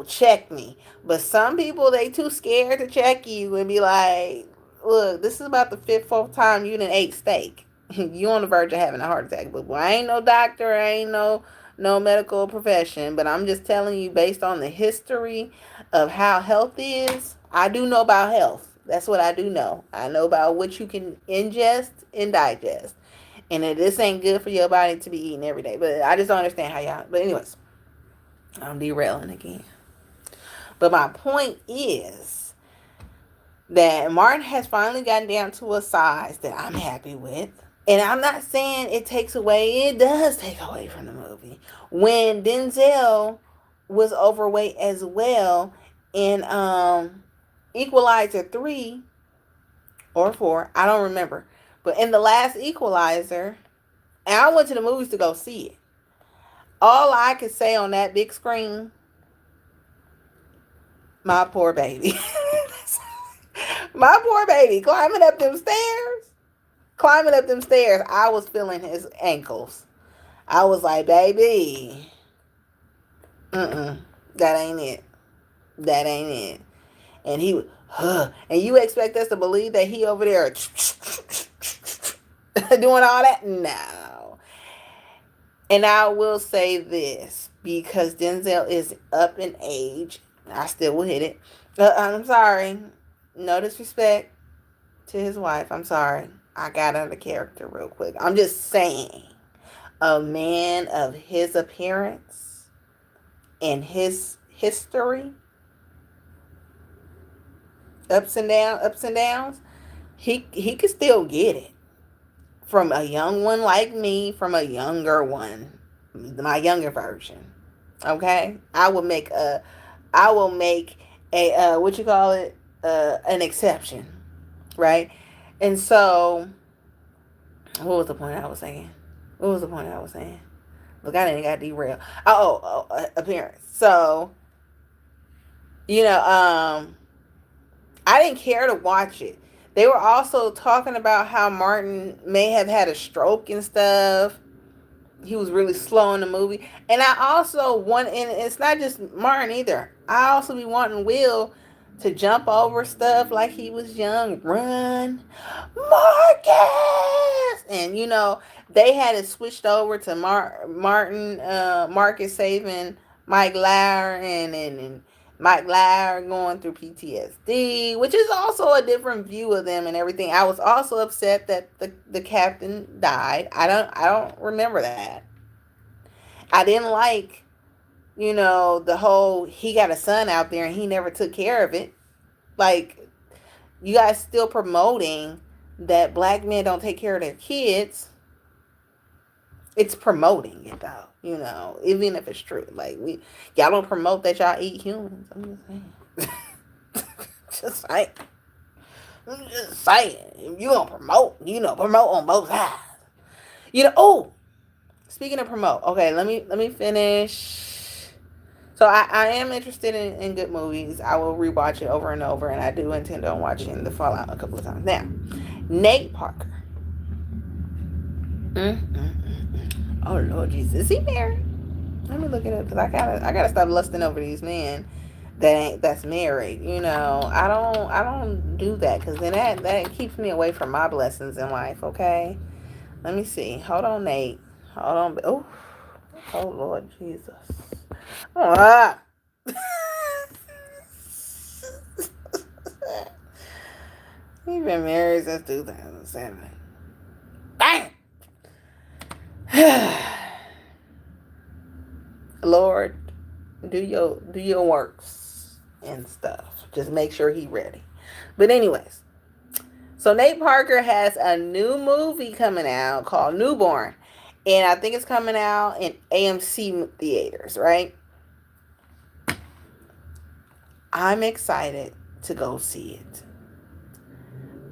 [SPEAKER 1] Check me. But some people, they too scared to check you and be like, look, this is about the fifth, fourth time you done ate steak. You on the verge of having a heart attack. But I ain't no doctor, I ain't no medical profession, but I'm just telling you based on the history of how health is. I do know about health. That's what I do know. I know about what you can ingest and digest. And that this ain't good for your body to be eating every day. But I just don't understand how y'all. But, anyways, I'm derailing again. But my point is that Martin has finally gotten down to a size that I'm happy with. And I'm not saying it takes away, it does take away from the movie. When Denzel was overweight as well in Equalizer 3 or 4, I don't remember. But in the last Equalizer, and I went to the movies to go see it. All I could say on that big screen, my poor baby. My poor baby climbing up them stairs. Climbing up them stairs, I was feeling his ankles. I was like, baby, that ain't it. That ain't it. And he, and you expect us to believe that he over there doing all that? No. And I will say this because Denzel is up in age. I still will hit it. I'm sorry. No disrespect to his wife. I'm sorry. I got out of character real quick. I'm just saying, a man of his appearance and his history, ups and downs, he could still get it from a young one like me, from a younger one, my younger version. Okay, I will make a what you call it, an exception, right? And so, what was the point I was saying? What was the point I was saying? Look, I didn't got derailed. Appearance. So, you know, I didn't care to watch it. They were also talking about how Martin may have had a stroke and stuff. He was really slow in the movie. And I also want, and it's not just Martin either. I also be wanting Will to jump over stuff like he was young. Run, Marcus! And they had it switched over to Marcus saving Mike Lauer and Mike Lauer going through PTSD, which is also a different view of them and everything. I was also upset that the captain died. I don't remember that. I didn't like, the whole he got a son out there and he never took care of it. Like, you guys still promoting that black men don't take care of their kids. It's promoting it though, even if it's true. Like, y'all don't promote that y'all eat humans. I'm just saying. Just saying. I'm just saying. If you gonna promote, promote on both sides. Oh, speaking of promote, okay, let me finish. So I am interested in good movies. I will rewatch it over and over, and I do intend on watching The Fallout a couple of times. Now, Nate Parker. Oh Lord Jesus, is he married? Let me look it up because I gotta stop lusting over these men that's married. I don't do that because then that keeps me away from my blessings in life. Okay, let me see. Hold on, Nate. Hold on. Oh Lord Jesus. Ah. He's been married since 2007. Bang! Lord, do your works and stuff. Just make sure he's ready. But anyways, so Nate Parker has a new movie coming out called Newborn, and I think it's coming out in AMC theaters. Right? I'm excited to go see it.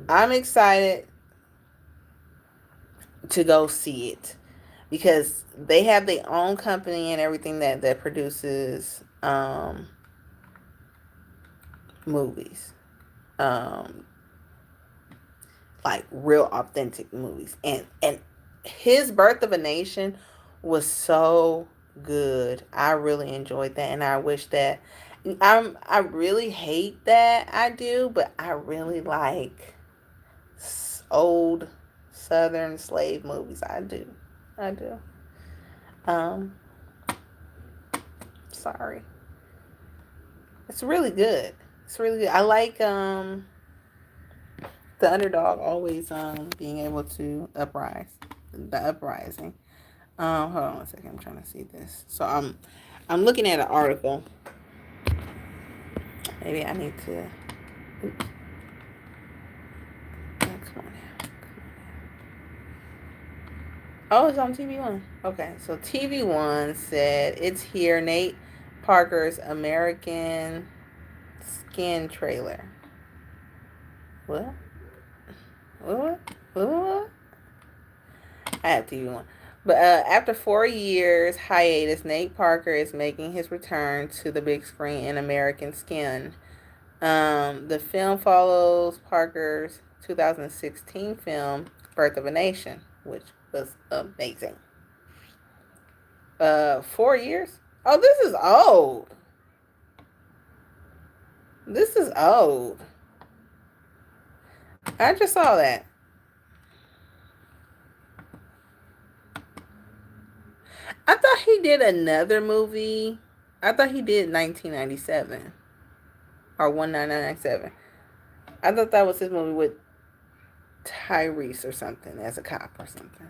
[SPEAKER 1] I'm excited to go see it because they have their own company and everything that produces movies, um, like real authentic movies. And his Birth of a Nation was so good. I really enjoyed that, and I wish that I really hate that I do, but I really like old Southern slave movies. I do. Um, Sorry. It's really good. It's really good. I like the underdog always being able to uprise, the uprising. Hold on one second. I'm trying to see this. So I'm looking at an article. Maybe I need to. Oops. Oh, it's on TV1. Okay, so TV1 said it's here. Nate Parker's American Skin trailer. What? What? What? I have TV1. But after 4 years hiatus, Nate Parker is making his return to the big screen in American Skin. The film follows Parker's 2016 film Birth of a Nation, which was amazing. 4 years? Oh, this is old. This is old. I just saw that. I thought he did another movie. I thought he did 1997 or 1997. I thought that was his movie with Tyrese or something as a cop or something.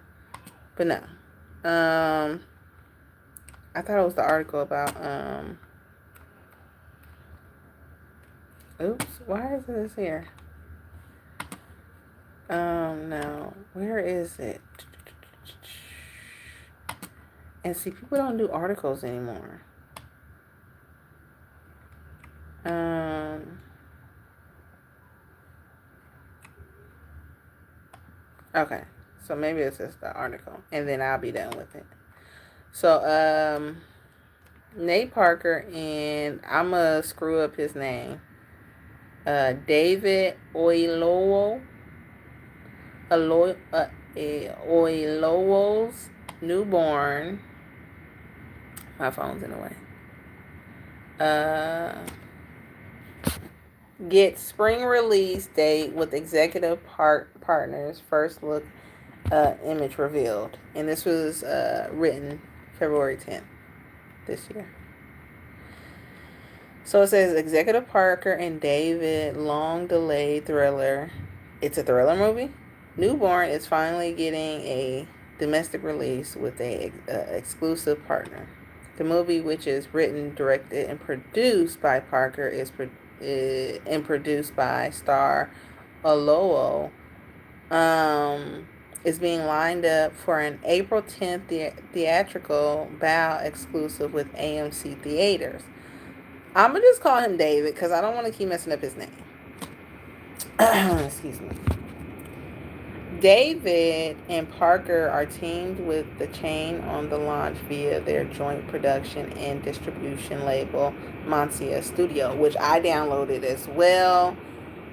[SPEAKER 1] But no. I thought it was the article about oops, why is this here? No. Where is it? And see, people don't do articles anymore. Okay. So maybe it's just the article. And then I'll be done with it. So, Nate Parker and I'm going to screw up his name. David Oyelowo's newborn. My phone's in the way. Gets spring release date with executive partners. First look image revealed. And this was written February 10th this year. So it says Executive Parker and David long delayed thriller. It's a thriller movie. Newborn is finally getting a domestic release with a exclusive partner. The movie, which is written, directed, and produced by Parker, and produced by star Alowo, is being lined up for an April 10th theatrical bow exclusive with AMC Theaters. I'm going to just call him David because I don't want to keep messing up his name. Excuse me. David and Parker are teamed with the chain on the launch via their joint production and distribution label, Mancia Studio, which I downloaded as well.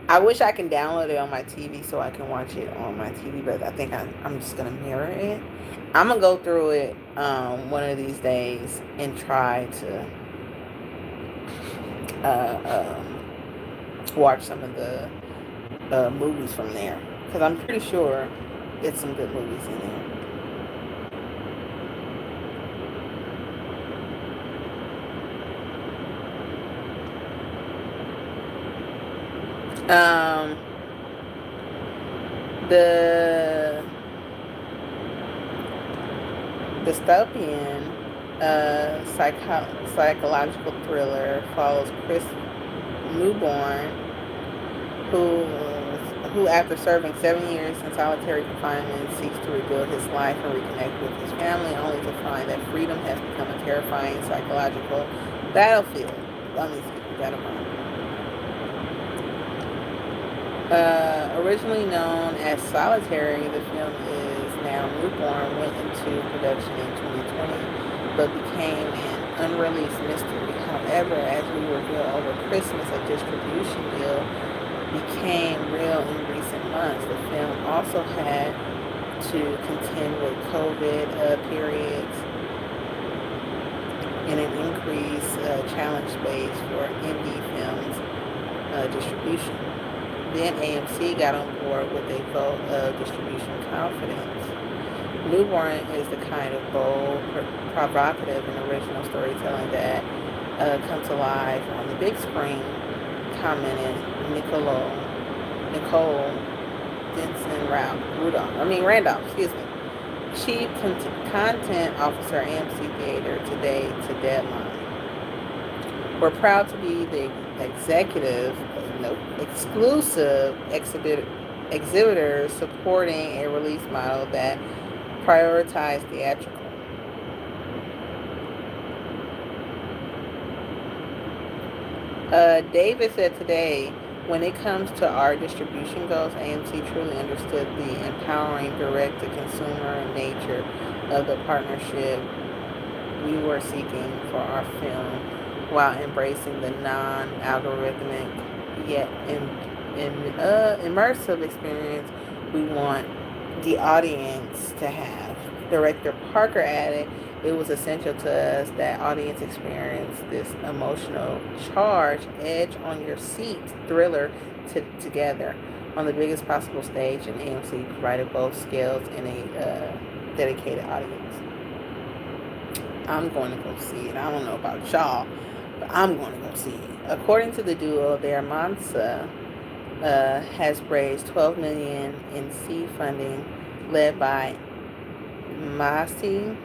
[SPEAKER 1] I wish I can download it on my TV so I can watch it on my TV, but I think I'm just going to mirror it. I'm going to go through it one of these days and try to watch some of the movies from there. Because I'm pretty sure it's some good movies in there. The dystopian psychological thriller follows Chris Newborn, who after serving 7 years in solitary confinement seeks to rebuild his life and reconnect with his family, only to find that freedom has become a terrifying psychological battlefield. Originally known as Solitary, the film is now Newborn, went into production in 2020, but became an unreleased mystery. However, as we reveal over Christmas, a distribution deal became real in recent months. The film also had to contend with COVID periods and an increased challenge space for indie films distribution. Then AMC got on board with a vote of distribution confidence. Newborn is the kind of bold, provocative, and original storytelling that comes alive on the big screen, commented Nicole Denson Randolph, Chief Content Officer, AMC Theater, today to Deadline. We're proud to be the exclusive exhibitor supporting a release model that prioritize theatrical. David said today, when it comes to our distribution goals, AMC truly understood the empowering direct-to-consumer nature of the partnership we were seeking for our film while embracing the non-algorithmic yet immersive experience we want the audience to have. Director Parker added, it was essential to us that audience experience this emotional charge, edge on your seat thriller together on the biggest possible stage, and AMC provided both scales and a dedicated audience. I'm going to go see it. I don't know about y'all, but I'm going to go see it. According to the duo, their Mansa has raised $12 million in seed funding, led by Massey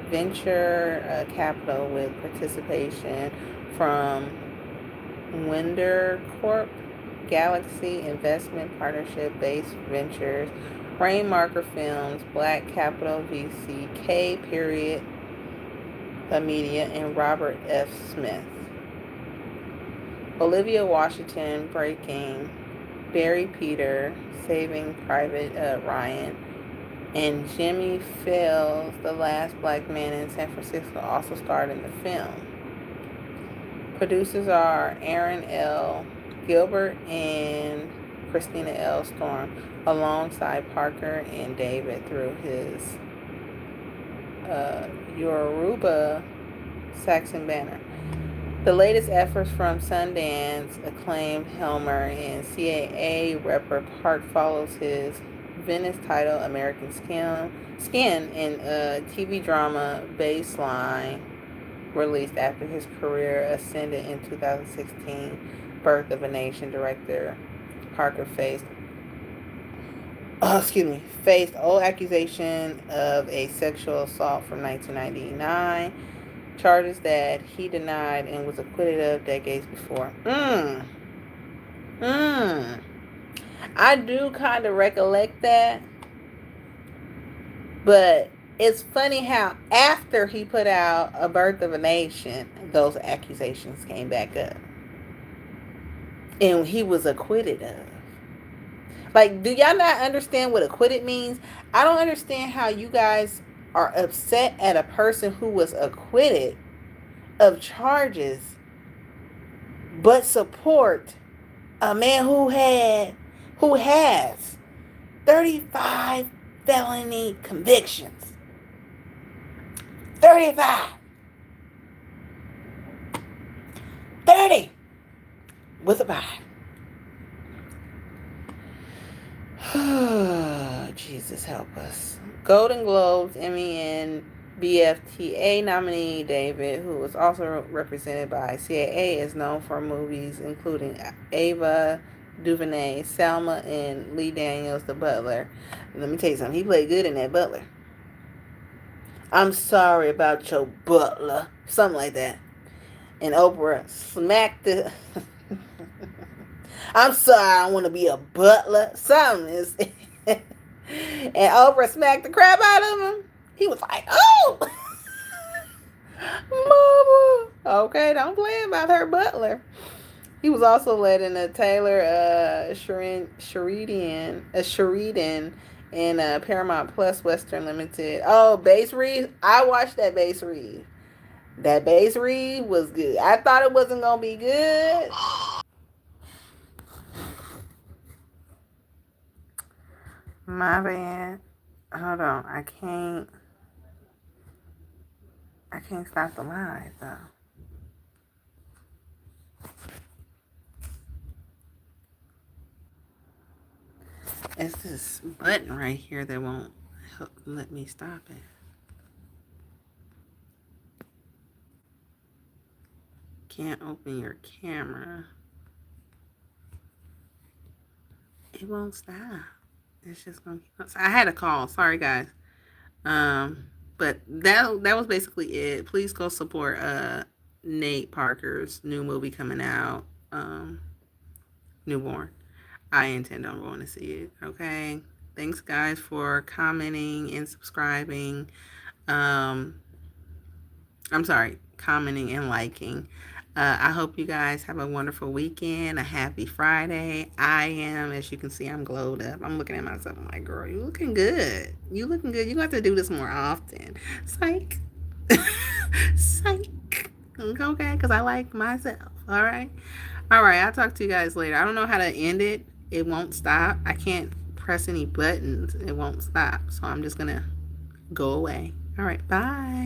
[SPEAKER 1] Venture Capital, with participation from Winder Corp, Galaxy Investment Partnership Based Ventures, Rainmaker Films, Black Capital VC, K. Period Media, and Robert F. Smith. Olivia Washington breaking, Barry Peter saving Private Ryan, and Jimmy Fallon, the last black man in San Francisco, also starred in the film. Producers are Aaron L. Gilbert and Christina L. Storm, alongside Parker and David through his Yoruba Saxon banner. The latest efforts from Sundance acclaimed Helmer and CAA rapper Park follows his Venice title American Skin in a TV drama Baseline, released after his career ascended in 2016. Birth of a Nation director Parker faced old accusation of a sexual assault from 1999, charges that he denied and was acquitted of decades before. I do kind of recollect that, but it's funny how after he put out A Birth of a Nation, those accusations came back up. And he was acquitted of. Like, do y'all not understand what acquitted means? I don't understand how you guys are upset at a person who was acquitted of charges but support a man who has 35 felony convictions. 35. 30 with a 5. Jesus help us. Golden Globes, Emmy, and BFTA nominee David, who was also represented by CAA, is known for movies including Ava DuVernay, Selma, and Lee Daniels, The Butler. Let me tell you something. He played good in that Butler. I'm sorry about your butler. Something like that. And Oprah smacked the... I'm sorry, I don't want to be a butler. Something is... And Oprah smacked the crap out of him. He was like, oh! Mama. Okay, don't play about her butler. He was also led in a Taylor Sheridan in Paramount Plus Western Limited. Oh, Bass Reeves. I watched that Bass Reeves. That Bass Reeves was good. I thought it wasn't going to be good. My bad. Hold on. I can't stop the live though. It's this button right here that won't let me stop it. Can't open your camera. It won't stop. It's just gonna keep... I had a call. Sorry guys. But that was basically it. Please go support Nate Parker's new movie coming out, Newborn. I intend on going to see it. Okay. Thanks, guys, for commenting and subscribing. Um, I'm sorry, commenting and liking. I hope you guys have a wonderful weekend, a happy Friday. I am, as you can see, I'm glowed up. I'm looking at myself. I'm like, girl, you looking good. You looking good. You have to do this more often. Psych. Psych. Okay, because I like myself. All right. All right. I'll talk to you guys later. I don't know how to end it. It won't stop. I can't press any buttons. It won't stop. So I'm just going to go away. All right. Bye.